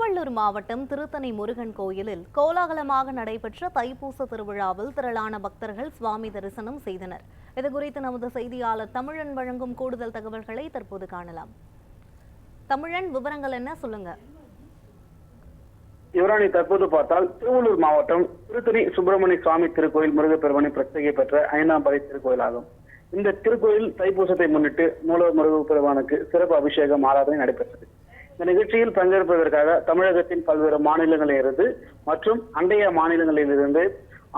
திருவள்ளூர் மாவட்டம் திருத்தணி முருகன் கோயிலில் கோலாகலமாக நடைபெற்ற தைப்பூச திருவிழாவில் திரளான பக்தர்கள் சுவாமி தரிசனம் செய்தனர். இதுகுறித்து நமது செய்தியாளர் தமிழன் வழங்கும் கூடுதல் தகவல்களை தற்போது காணலாம். தமிழன், விவரங்கள் என்ன, சொல்லுங்க. யுவராணி, தற்போது பார்த்தால் திருவள்ளூர் மாவட்டம் திருத்தணி சுப்பிரமணிய சுவாமி திருக்கோயில் முருகப்பெருமானை பிரத்யேகை பெற்ற 5ஆம் படை திருக்கோயிலாகும். இந்த திருக்கோயில் தைப்பூசத்தை முன்னிட்டு மூலவர் முருகப்பெருமானுக்கு சிறப்பு அபிஷேகம் ஆராதனை நடைபெற்றது. இந்த நிகழ்ச்சியில் பங்கேற்பதற்காக தமிழகத்தின் பல்வேறு மாநிலங்களில் இருந்து மற்றும் அண்டைய மாநிலங்களில் இருந்து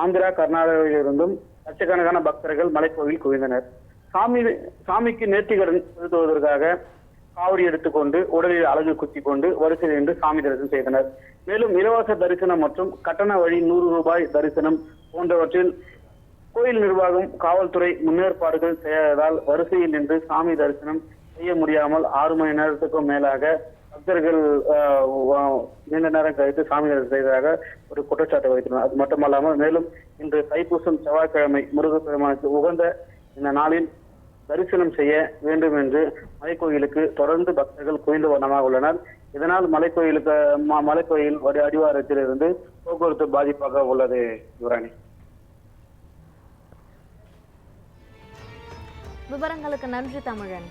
ஆந்திரா, கர்நாடகாவில் இருந்தும் லட்சக்கணக்கான பக்தர்கள் மலைக்கோவில் குவிந்தனர். சாமிக்கு நேர்த்திக்கடன் செலுத்துவதற்காக காவடி எடுத்துக்கொண்டு உடலில் அழகு குத்தி கொண்டு வரிசையில் நின்று சாமி தரிசனம் செய்தனர். மேலும் இலவச தரிசனம் மற்றும் கட்டண வழி 100 ரூபாய் தரிசனம் போன்றவற்றில் கோயில் நிர்வாகம், காவல்துறை முன்னேற்பாடுகள் செய்யாததால் வரிசையில் நின்று சாமி தரிசனம் செய்ய முடியாமல் 6 மணி நேரத்துக்கும் மேலாக பக்தர்கள் நீண்ட நேரம் கழித்து சாமி தரிசனம் செய்ததாக ஒரு குற்றச்சாட்டை வைத்துள்ளனர். அது மட்டுமல்லாமல் மேலும் இன்று தைப்பூசம் செவ்வாய்க்கிழமை முருகப்பெருமானுக்கு உகந்த இந்த நாளில் தரிசனம் செய்ய வேண்டும் என்று மலைக்கோயிலுக்கு தொடர்ந்து பக்தர்கள் குவிந்த வண்ணமாக உள்ளனர். இதனால் மலைக்கோயில் அடிவாரத்தில் இருந்து போக்குவரத்து பாதிப்பாக உள்ளது. யுவராணி, விவரங்களுக்கு நன்றி தமிழன்.